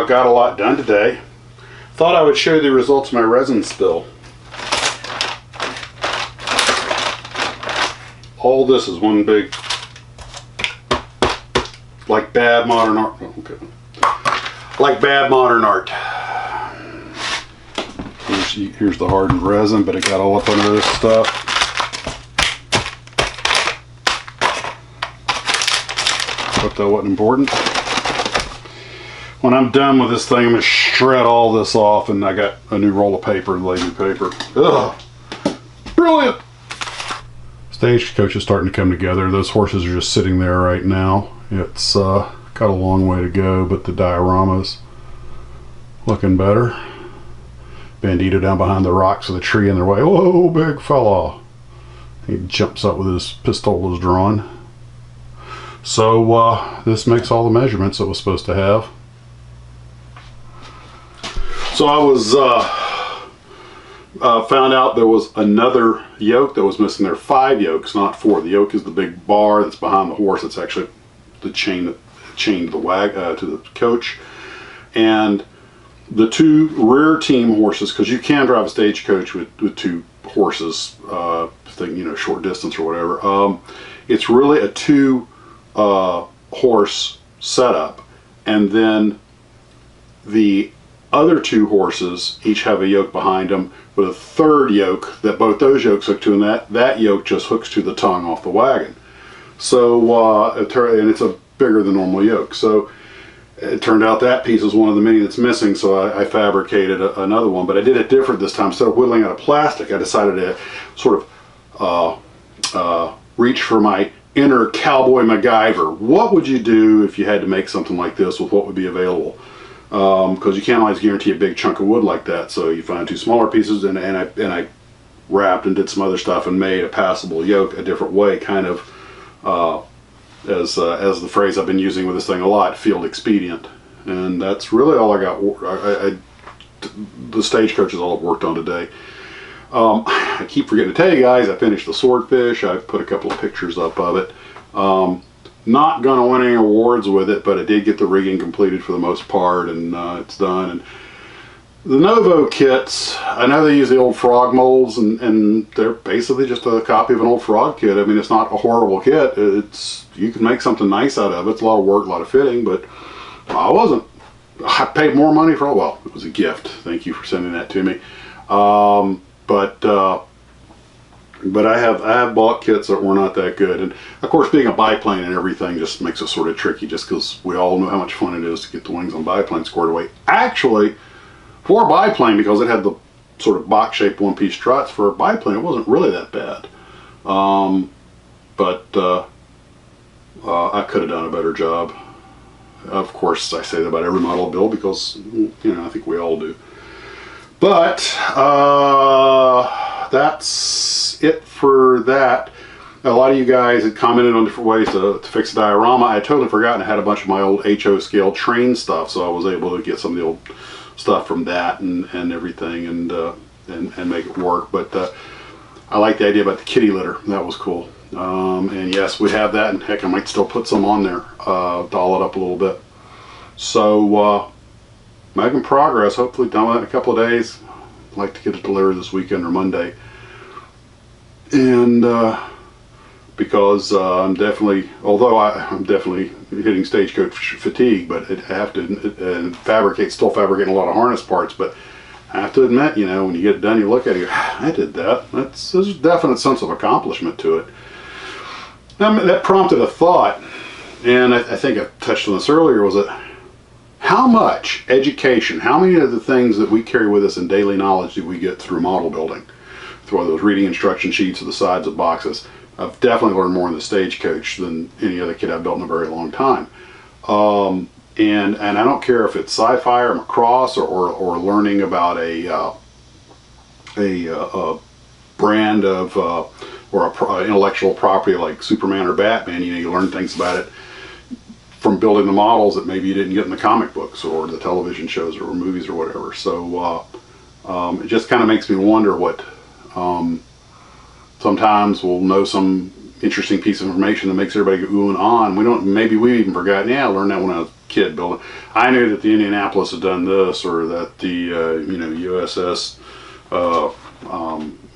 got a lot done today. Thought I would show you the results of my resin spill. All this is one big, like bad modern art. Okay. Like bad modern art. Here's the hardened resin, but it got all up under this stuff. But that wasn't important. When I'm done with this thing, I'm going to shred all this off, and I got a new roll of paper, lazy paper. Ugh. Brilliant! Stagecoach is starting to come together. Those horses are just sitting there right now. It's got a long way to go, but the diorama's looking better. Bandito down behind the rocks with a tree in their way. Whoa, big fella. He jumps up with his pistol is drawn. So this makes all the measurements it was supposed to have. So I was found out there was another yoke that was missing. There are 5 yokes, not 4. The yoke is the big bar that's behind the horse. It's actually the chain to the to the coach, and the 2 rear team horses, because you can drive a stagecoach with 2 horses, short distance or whatever. It's really a 2 horse setup, and then the other 2 horses each have a yoke behind them with a 3rd yoke that both those yokes hook to, and that yoke just hooks to the tongue off the wagon. So and it's a bigger than normal yoke. So it turned out that piece is one of the many that's missing, so I fabricated another one, but I did it different this time. Instead of whittling out of plastic, I decided to sort of reach for my inner cowboy MacGyver. What would you do if you had to make something like this with what would be available? Because you can't always guarantee a big chunk of wood like that, so you find 2 smaller pieces, and I wrapped and did some other stuff and made a passable yoke a different way, kind of as the phrase I've been using with this thing a lot, field expedient. And that's really all I got. The stagecoach is all I've worked on today. I keep forgetting to tell you guys, I finished the swordfish. I put a couple of pictures up of it. Not going to win any awards with it, but I did get the rigging completed for the most part, and it's done. And the Novo kits, I know they use the old frog molds, and they're basically just a copy of an old frog kit. I mean, it's not a horrible kit. You can make something nice out of it. It's a lot of work, a lot of fitting, but I paid more money for it. Well, it was a gift. Thank you for sending that to me. But I have bought kits that were not that good, and of course being a biplane and everything just makes it sort of tricky, just because we all know how much fun it is to get the wings on biplane squared away. Actually, for a biplane, because it had the sort of box-shaped one-piece struts, for a biplane it wasn't really that bad. I could have done a better job. Of course, I say that about every model I build because, I think we all do. But that's it for that. A lot of you guys had commented on different ways to fix a diorama. I had totally forgotten I had a bunch of my old HO scale train stuff, so I was able to get some of the old stuff from that and everything and make it work. But I like the idea about the kitty litter. That was cool. And yes, we have that, and heck, I might still put some on there, doll it up a little bit. So making progress, hopefully done with it in a couple of days. I'd like to get it delivered this weekend or Monday. And because I'm definitely hitting stagecoach fatigue, but I have to still fabricating a lot of harness parts, but I have to admit, when you get it done, you look at it, you go, I did that. There's a definite sense of accomplishment to it. That prompted a thought, and I think I touched on this earlier, was that how much education, how many of the things that we carry with us in daily knowledge do we get through model building? Through those reading instruction sheets or the sides of boxes. I've definitely learned more in the stagecoach than any other kit I've built in a very long time. And I don't care if it's sci-fi or Macross or learning about a brand of or a intellectual property like Superman or Batman. You learn things about it from building the models that maybe you didn't get in the comic books or the television shows or movies or whatever. So it just kind of makes me wonder what sometimes we'll know some interesting piece of information that makes everybody go ooh and ah. And maybe we've even forgotten, yeah, I learned that when I was a kid building. I knew that the Indianapolis had done this, or that the USS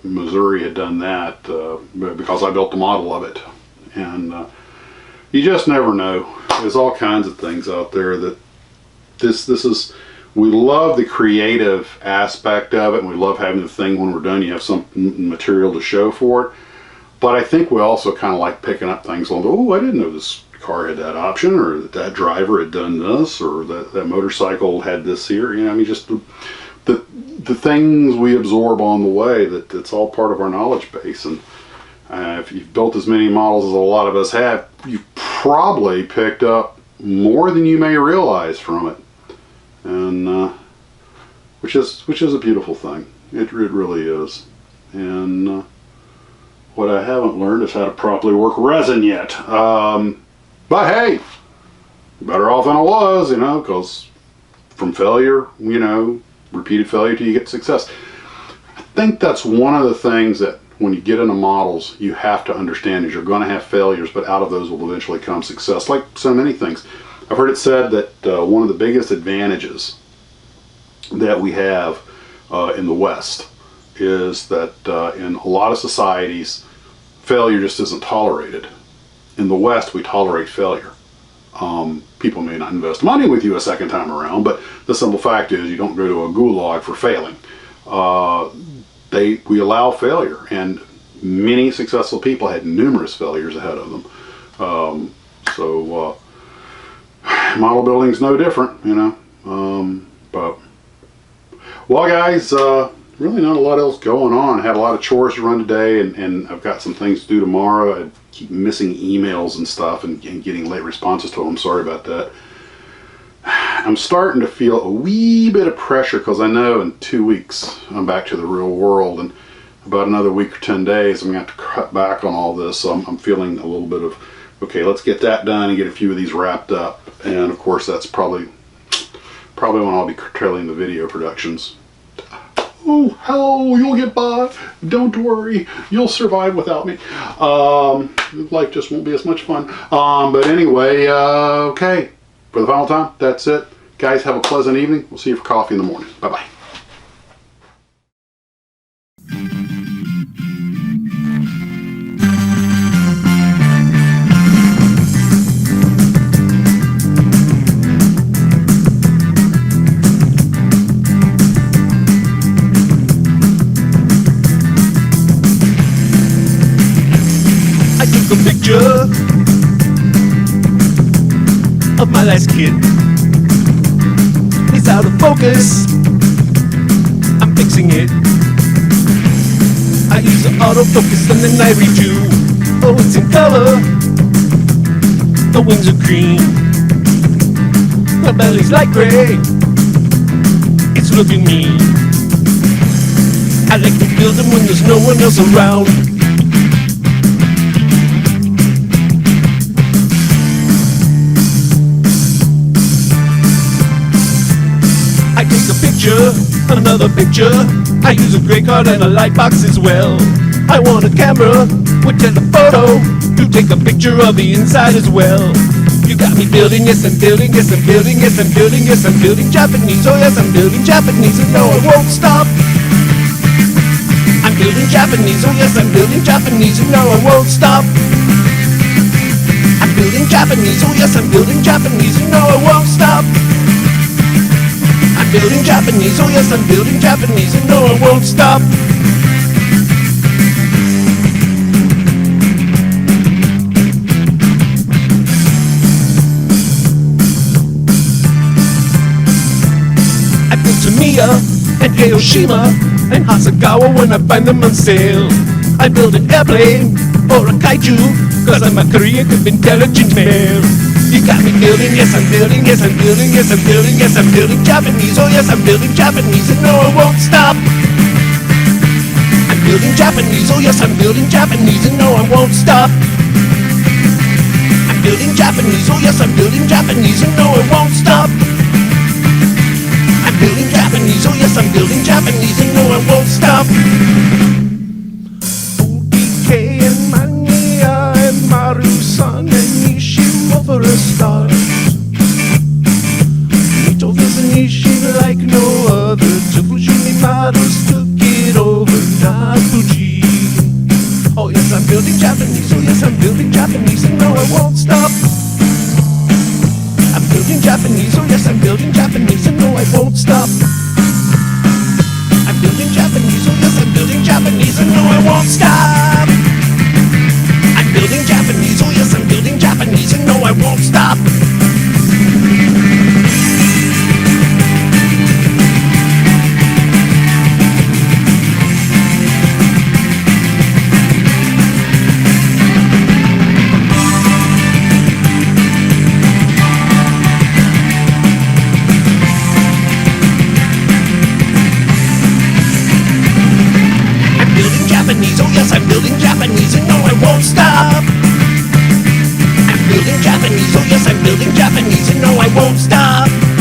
Missouri had done that, because I built the model of it. And you just never know. There's all kinds of things out there that this is. We love the creative aspect of it, and we love having the thing when we're done, you have some material to show for it. But I think we also kind of like picking up things like, oh, I didn't know this car had that option, or that driver had done this, or that motorcycle had this here. I mean, just the things we absorb on the way, that's all part of our knowledge base. And if you've built as many models as a lot of us have, you've probably picked up more than you may realize from it. And which is a beautiful thing. It really is. And what I haven't learned is how to properly work resin yet. But hey, better off than I was, because from failure, repeated failure till you get success. I think that's one of the things that when you get into models, you have to understand is you're going to have failures, but out of those will eventually come success, like so many things. I've heard it said that one of the biggest advantages that we have in the West is that in a lot of societies, failure just isn't tolerated. In the West, we tolerate failure. People may not invest money with you a second time around, but the simple fact is you don't go to a gulag for failing. We allow failure, and many successful people had numerous failures ahead of them. Model building's no different, but well, guys, really not a lot else going on. I had a lot of chores to run today, and I've got some things to do tomorrow. I keep missing emails and stuff and getting late responses to them. Sorry about that. I'm starting to feel a wee bit of pressure because I know in 2 weeks I'm back to the real world, and about another week or 10 days I'm going to have to cut back on all this. So I'm feeling a little bit of, okay, let's get that done and get a few of these wrapped up. And of course that's probably when I'll be curtailing the video productions. Oh, hell, you'll get by. Don't worry, you'll survive without me. Life just won't be as much fun. But anyway, okay, for the final time, that's it. Guys, have a pleasant evening. We'll see you for coffee in the morning. Bye-bye. A picture of my last kid. It's out of focus, I'm fixing it. I use the autofocus and then I redo. Oh, it's in color, the wings are green, the belly's light gray, it's looking mean. I like to build them when there's no one else around. I take a picture, another picture. I use a gray card and a light box as well. I want a camera with telephoto to take a picture of the inside as well. You got me building, yes I'm building, yes I'm building, yes I'm building, yes I'm building Japanese. Oh yes, I'm building Japanese, and no I won't stop. I'm building Japanese, oh yes I'm building Japanese, and no I won't stop. I'm building Japanese, oh yes I'm building Japanese, and no I won't stop. I'm building Japanese, oh yes I'm building Japanese, and no I won't stop. I built Tamiya and Hiroshima and Hasegawa when I find them on sale. I build an airplane or a kaiju, cause I'm a Korean with intelligent male. You got me building, yes I'm building, yes I'm building, yes I'm building, yes I'm building Japanese, oh yes I'm building Japanese, and no I won't stop. I'm building Japanese, oh yes I'm building Japanese, and no I won't stop. I'm building Japanese, oh yes I'm building Japanese, and no I won't stop. I'm building Japanese, oh yes I'm building Japanese, and no I won't stop. ODK and Mania Japanese, oh yes, I'm building Japanese, and no, I won't stop. I'm building Japanese, oh yes, I'm building Japanese, and no, I won't stop.